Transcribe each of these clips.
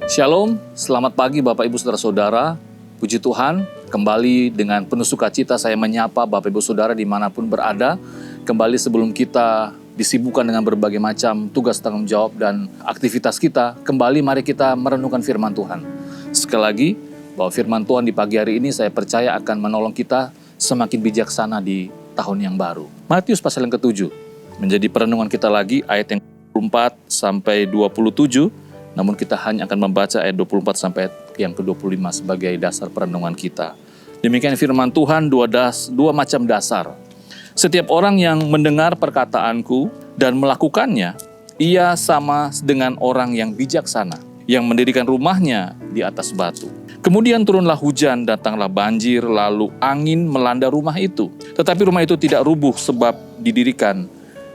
Shalom, selamat pagi Bapak Ibu Saudara-saudara. Puji Tuhan, kembali dengan penuh sukacita saya menyapa Bapak Ibu Saudara dimanapun berada. Kembali sebelum kita disibukkan dengan berbagai macam tugas tanggung jawab dan aktivitas kita, kembali mari kita merenungkan firman Tuhan. Sekali lagi, bahwa firman Tuhan di pagi hari ini saya percaya akan menolong kita semakin bijaksana di tahun yang baru. Matius pasal yang ke-7 menjadi perenungan kita lagi, ayat yang 24 sampai 27. Namun kita hanya akan membaca ayat 24 sampai yang ke-25 sebagai dasar perenungan kita. Demikian firman Tuhan, dua macam dasar. Setiap orang yang mendengar perkataanku dan melakukannya, ia sama dengan orang yang bijaksana, yang mendirikan rumahnya di atas batu. Kemudian turunlah hujan, datanglah banjir, lalu angin melanda rumah itu. Tetapi rumah itu tidak rubuh sebab didirikan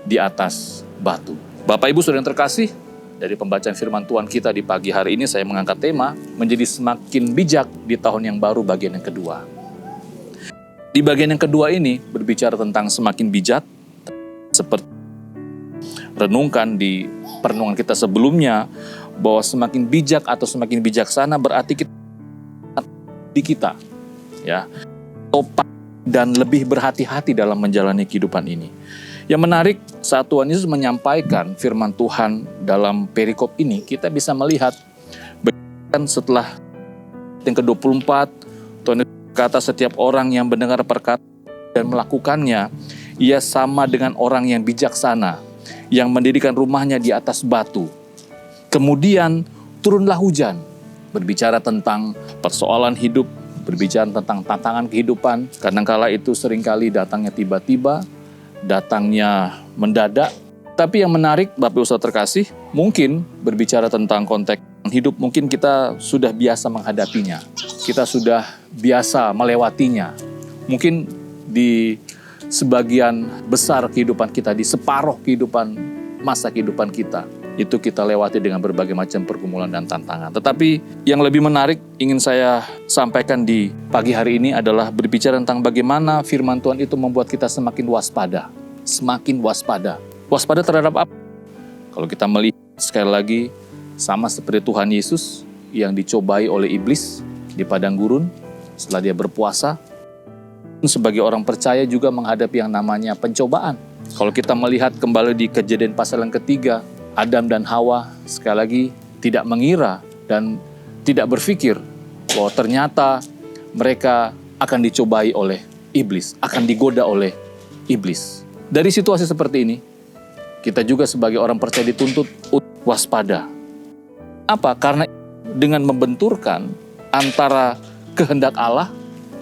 di atas batu. Bapak Ibu Saudara yang terkasih, dari pembacaan firman Tuhan kita di pagi hari ini saya mengangkat tema menjadi semakin bijak di tahun yang baru bagian yang kedua. Di bagian yang kedua ini berbicara tentang semakin bijak, seperti renungkan di perenungan kita sebelumnya bahwa semakin bijak atau semakin bijaksana berarti kita ya topak dan lebih berhati-hati dalam menjalani kehidupan ini. Yang menarik saat Tuhan Yesus menyampaikan firman Tuhan dalam perikop ini, kita bisa melihat setelah yang ke-24, Tuhan Yesus berkata setiap orang yang mendengar perkataan dan melakukannya, ia sama dengan orang yang bijaksana, yang mendirikan rumahnya di atas batu. Kemudian turunlah hujan, berbicara tentang persoalan hidup, berbicara tentang tantangan kehidupan. Kadangkala itu seringkali datangnya tiba-tiba, datangnya mendadak. Tapi yang menarik Bapak Ibu Saudara terkasih, mungkin berbicara tentang konteks hidup, mungkin kita sudah biasa menghadapinya. Kita sudah biasa melewatinya. Mungkin di sebagian besar kehidupan kita, di separuh masa kehidupan kita, itu kita lewati dengan berbagai macam pergumulan dan tantangan. Tetapi yang lebih menarik ingin saya sampaikan di pagi hari ini adalah berbicara tentang bagaimana firman Tuhan itu membuat kita semakin waspada. Semakin waspada. Waspada terhadap apa? Kalau kita melihat sekali lagi sama seperti Tuhan Yesus yang dicobai oleh iblis di padang gurun setelah dia berpuasa. Sebagai orang percaya juga menghadapi yang namanya pencobaan. Kalau kita melihat kembali di Kejadian pasal yang ketiga, Adam dan Hawa sekali lagi tidak mengira dan tidak berpikir bahwa ternyata mereka akan dicobai oleh iblis, akan digoda oleh iblis. Dari situasi seperti ini, kita juga sebagai orang percaya dituntut waspada. Apa? Karena dengan membenturkan antara kehendak Allah,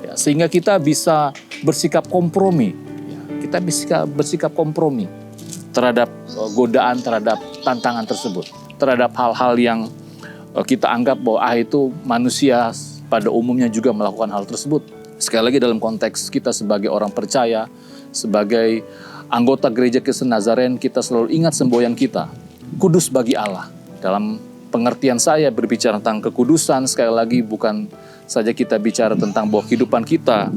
ya, sehingga kita bisa bersikap kompromi. Ya, kita bisa bersikap kompromi terhadap godaan, terhadap tantangan tersebut, terhadap hal-hal yang kita anggap bahwa itu manusia pada umumnya juga melakukan hal tersebut. Sekali lagi dalam konteks kita sebagai orang percaya, sebagai anggota gereja Kristen Nazaren, kita selalu ingat semboyan kita, kudus bagi Allah. Dalam pengertian saya berbicara tentang kekudusan, sekali lagi bukan saja kita bicara tentang bahwa kehidupan kita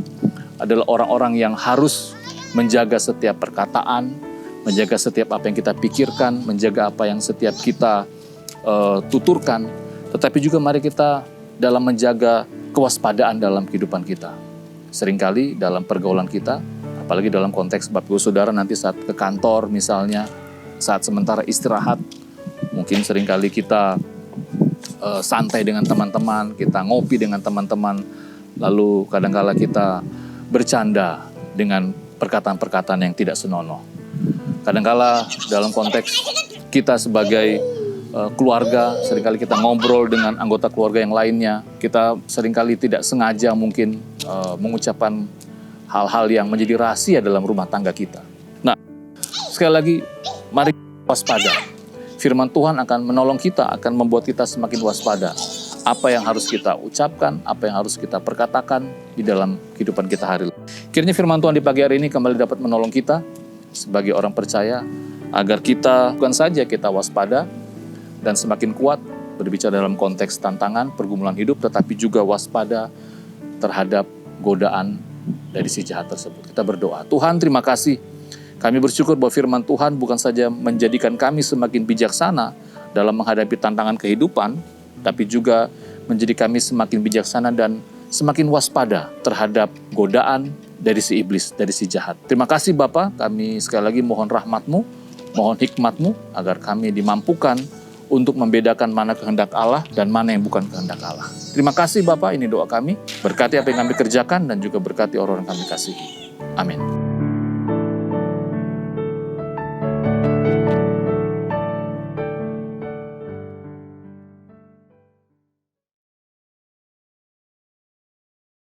adalah orang-orang yang harus menjaga setiap perkataan, menjaga setiap apa yang kita pikirkan, menjaga apa yang setiap kita tuturkan, tetapi juga mari kita dalam menjaga kewaspadaan dalam kehidupan kita. Seringkali dalam pergaulan kita, apalagi dalam konteks Bapak Ibu Saudara nanti saat ke kantor misalnya, saat sementara istirahat, mungkin seringkali kita santai dengan teman-teman, kita ngopi dengan teman-teman, lalu kadangkala kita bercanda dengan perkataan-perkataan yang tidak senonoh. Kadangkala dalam konteks kita sebagai keluarga, seringkali kita ngobrol dengan anggota keluarga yang lainnya, kita seringkali tidak sengaja mungkin mengucapkan hal-hal yang menjadi rahasia dalam rumah tangga kita. Nah, sekali lagi, mari waspada. Firman Tuhan akan menolong kita, akan membuat kita semakin waspada. Apa yang harus kita ucapkan, apa yang harus kita perkatakan di dalam kehidupan kita hari ini. Kiranya firman Tuhan di pagi hari ini kembali dapat menolong kita sebagai orang percaya, agar kita bukan saja kita waspada dan semakin kuat berbicara dalam konteks tantangan, pergumulan hidup, tetapi juga waspada terhadap godaan dari si jahat tersebut. Kita berdoa. Tuhan, terima kasih. Kami bersyukur bahwa firman Tuhan bukan saja menjadikan kami semakin bijaksana dalam menghadapi tantangan kehidupan, tapi juga menjadi kami semakin bijaksana dan semakin waspada terhadap godaan dari si iblis, dari si jahat. Terima kasih Bapa, kami sekali lagi mohon rahmat-Mu, mohon hikmat-Mu, agar kami dimampukan untuk membedakan mana kehendak Allah dan mana yang bukan kehendak Allah. Terima kasih Bapa, ini doa kami. Berkati apa yang kami kerjakan dan juga berkati orang yang kami kasihi. Amin.